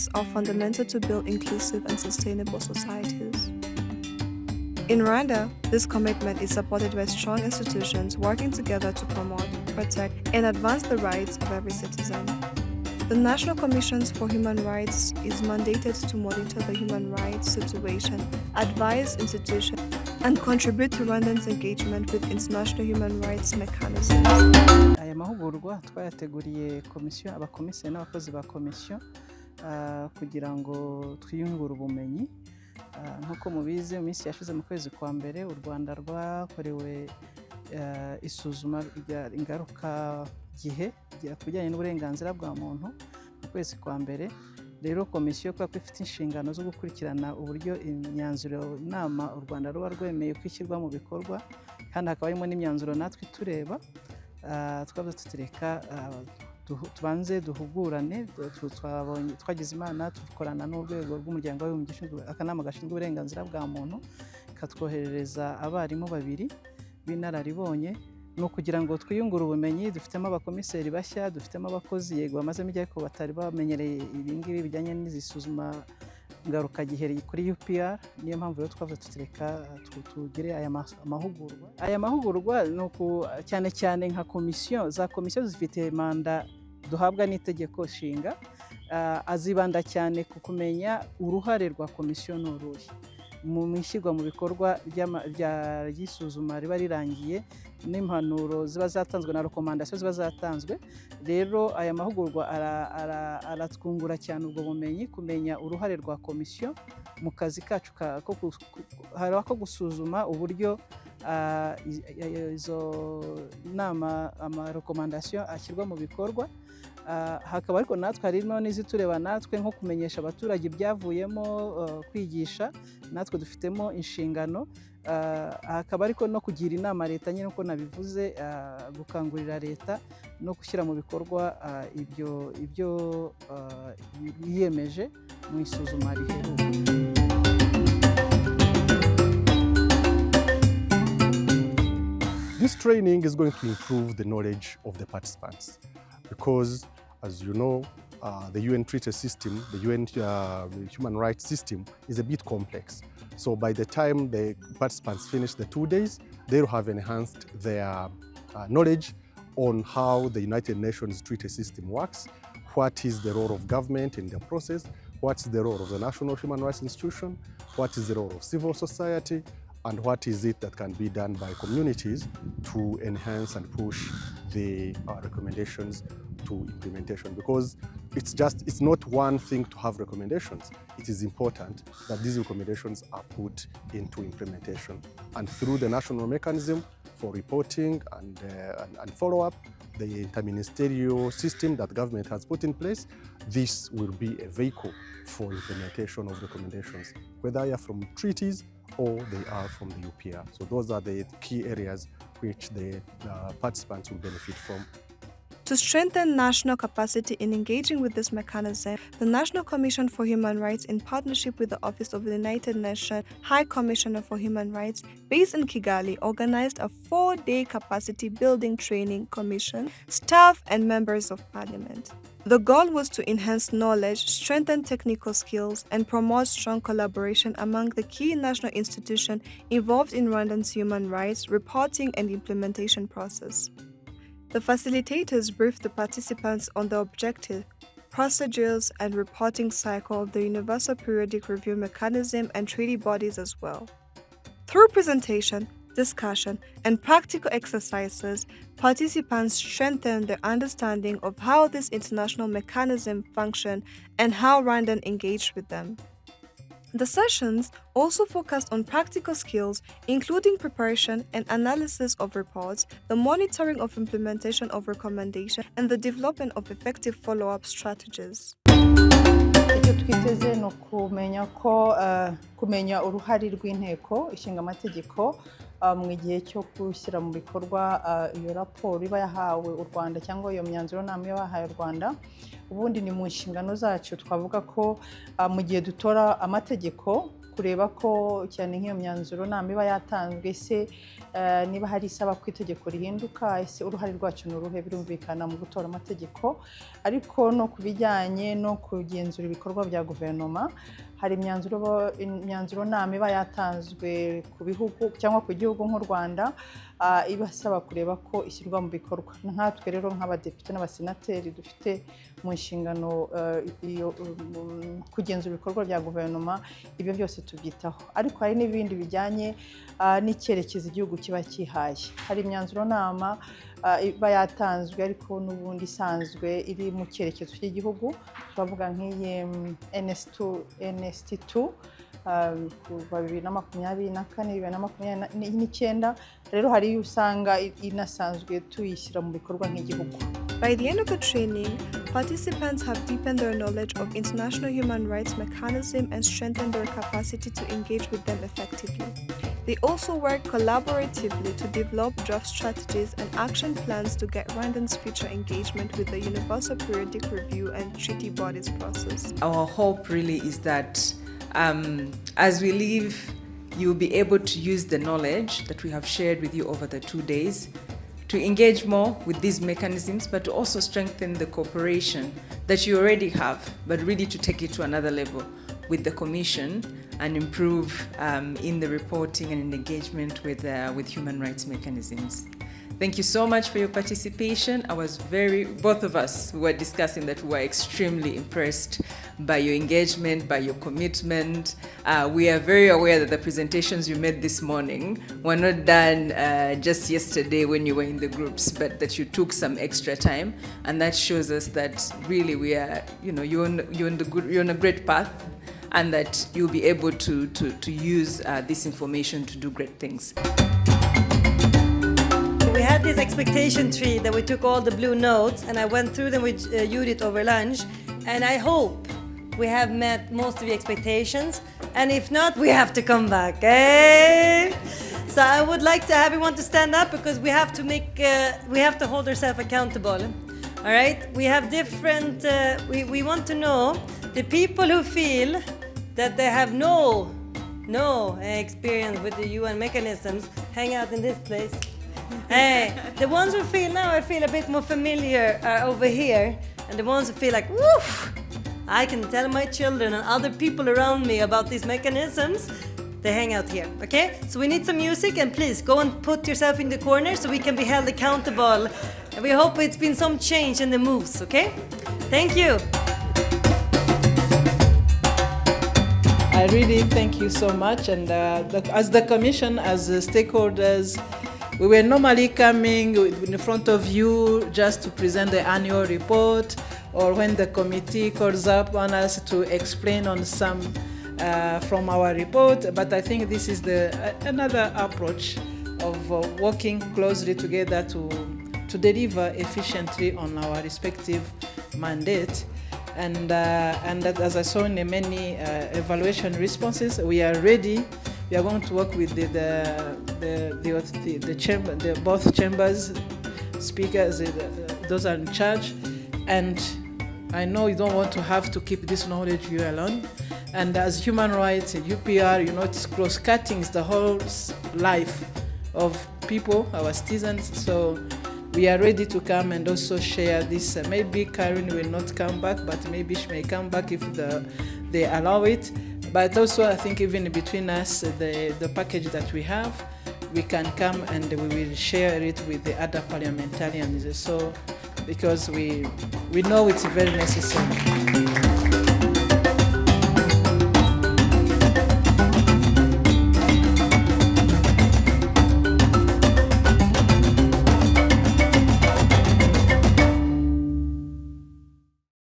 rights are fundamental to build inclusive and sustainable societies. In Rwanda, this commitment is supported by strong institutions working together to promote, protect, and advance the rights of every citizen. The National Commission for Human Rights is mandated to monitor the human rights situation, advise institutions, and contribute to Rwanda's engagement with international human rights mechanisms. Aya mahugurwa twayateguriye komisiyo abakomisiyoni n'abakozi ba komisiyo kugira ngo twiyungure ubumenyi. Nkuko mubizi mu minsi yashize mu kwezi kwa mbere u Rwanda rwakorewe isuzuma ingaruka gihe kujyanye n'uburenganzira bwa muntu mu kwezi kwa mbere. Rero komisiyo kwa ifite inshingano zo gukurikirana uburyo imyanzuro inama u Rwanda ruba rwemeye kwishyirwa mu bikorwa, kandi hakaba harimo n'imyanzuro natwe tureba. Twavuze tutireka tubanze duhugurane. Twagize imana tukorana n'urwego rw'umuryango w'abibumbye akanama gashinzwe uburenganzira bwa muntu katwoherereza abarimu babiri b'inararibonye no kugira ngo twiyungure ubumenyi. Dufitemo abakomiseri bashya, dufitemo abakozi yego bamazemo igihe ko batari bamenyereye ibingibi bijyanye n'izisuzuma ngaruka gihereye kuri UPR. Niyo mpamvu rero twavuze tutireka tugire aya mahugurwa. Aya mahugurwa nuko cyane cyane nka komisiyo zifite manda duhabwa n'itegeko nshinga, azibanda cyane ku kumenya uruhare rwa komisiyo n'uruhe mu ishyirwa mu bikorwa ry'isuzuma riba rirangiye n'impanuro ziba zatanzwe na recommandation ziba zatanzwe. Rero aya mahugurwa aratwungura cyane ubwo bumenyi, kumenya uruhare rwa komisiyo mu kazi kacu ko gusuzuma uburyo izo nama recommandation ashyirwa mu bikorwa. Hakaba ariko natwe harimo n'izitureba natwe nko kumenyesha abaturage ibyavuyemo, kwigisha. Natwe dufitemo inshingano. Hakaba ariko no kugira inama leta nyine uko nabivuze, gukangurira leta no gushyira mu bikorwa ibyo yiyemeje mu isuzuma riheruka. This training is going to improve the knowledge of the participants because, as you know, the UN treaty system, the UN human rights system is a bit complex. So by the time the participants finish the 2 days, they will have enhanced their knowledge on how the United Nations treaty system works, what is the role of government in the process, what is the role of the national human rights institution, what is the role of civil society, and what is it that can be done by communities to enhance and push the recommendations to implementation. Because it's not one thing to have recommendations. It is important that these recommendations are put into implementation. And through the national mechanism for reporting and follow-up, the interministerial system that government has put in place, this will be a vehicle for implementation of recommendations, whether they are from treaties or they are from the UPR. So those are the key areas which the participants will benefit from. To strengthen national capacity in engaging with this mechanism, the National Commission for Human Rights, in partnership with the Office of the United Nations High Commissioner for Human Rights, based in Kigali, organized a 4-day capacity building training commission, staff and members of parliament. The goal was to enhance knowledge, strengthen technical skills, and promote strong collaboration among the key national institutions involved in Rwandan's human rights reporting and implementation process. The facilitators briefed the participants on the objective, procedures, and reporting cycle of the Universal Periodic Review Mechanism and treaty bodies as well. Through presentation, discussion, and practical exercises, participants strengthened their understanding of how this international mechanism functioned and how Rwandan engaged with them. The sessions also focused on practical skills, including preparation and analysis of reports, the monitoring of implementation of recommendations, and the development of effective follow-up strategies. Icyo twiteze no kumenya uruhare rw'inteko ishinga amategeko mu gihe cyo gushyira mu bikorwa iyo raporo iba yahawe u Rwanda cyangwa iyo myanzuro nama yabahaye u Rwanda. Ubundi ni mu nshingano zacu twavuga ko mu gihe dutora amategeko kureba ko cyane nk'iyo myanzuro nama iba yatanzwe se niba hari isaba ko itegeko rihinduka ese uruhare rwacu ni uruhe birumvikana mu gutora amategeko ariko no kubijyanye no kugenzura ibikorwa bya guverinoma hari imyanzuro nama iba yatanzwe ku bihugu cyangwa ku gihugu nk'u Rwanda ibasaba kureba ko ishyirwa mu bikorwa nkatwe rero nk'abadepite n'abasenateri dufite mu nshingano kugenzura ibikorwa bya guverinoma ibyo byose tubyitaho ariko hari n'ibindi bijyanye n'icyerekezo igihugu kiba kihaye hari imyanzuro nama iba yatanzwe ariko n'ubundi isanzwe iri mu cyerekezo cy'igihugu twavuga nk'iyi NST2 kuva 2024 2029 rero hari iyo usanga inasanzwe tuyishyira mu bikorwa nk'igihugu. By the end of the training, participants have deepened their knowledge of international human rights mechanism and strengthened their capacity to engage with them effectively. They also work collaboratively to develop draft strategies and action plans to get Rwandans' future engagement with the Universal Periodic Review and treaty bodies process. Our hope really is that as we leave, you'll be able to use the knowledge that we have shared with you over the 2 days to engage more with these mechanisms, but to also strengthen the cooperation that you already have, but really to take it to another level with the Commission and improve in the reporting and in engagement with human rights mechanisms. Thank you so much for your participation. Both of us were discussing that we were extremely impressed by your engagement, by your commitment. We are very aware that the presentations you made this morning were not done just yesterday when you were in the groups, but that you took some extra time, and that shows us that really we are, you're on a great path, and that you'll be able to use this information to do great things. We had this expectation tree that we took all the blue notes, and I went through them with Judith over lunch, and I hope we have met most of the expectations, and if not, we have to come back, eh? So I would like to have everyone to stand up because we have to hold ourselves accountable. All right, we have different. We want to know the people who feel that they have no experience with the UN mechanisms. Hang out in this place. Hey, the ones who feel now, I feel a bit more familiar are over here, and the ones who feel like, woof, I can tell my children and other people around me about these mechanisms, they hang out here, okay? So we need some music, and please go and put yourself in the corner so we can be held accountable. And we hope it's been some change in the moves, okay? Thank you. I really thank you so much, and as the Commission, as the stakeholders, we were normally coming in front of you just to present the annual report, or when the committee calls up on us to explain on some from our report. But I think this is another approach of working closely together to deliver efficiently on our respective mandate. And that, as I saw in the many evaluation responses, we are ready. We are going to work with the chamber, both chambers, speakers, those are in charge. And I know you don't want to have to keep this knowledge you alone. And as human rights and UPR, it's cross-cutting, it's the whole life of people, our citizens. So we are ready to come and also share this. Maybe Karen will not come back, but maybe she may come back if they allow it. But also, I think even between us, the package that we have, we can come and we will share it with the other parliamentarians. So, because we know it's very necessary.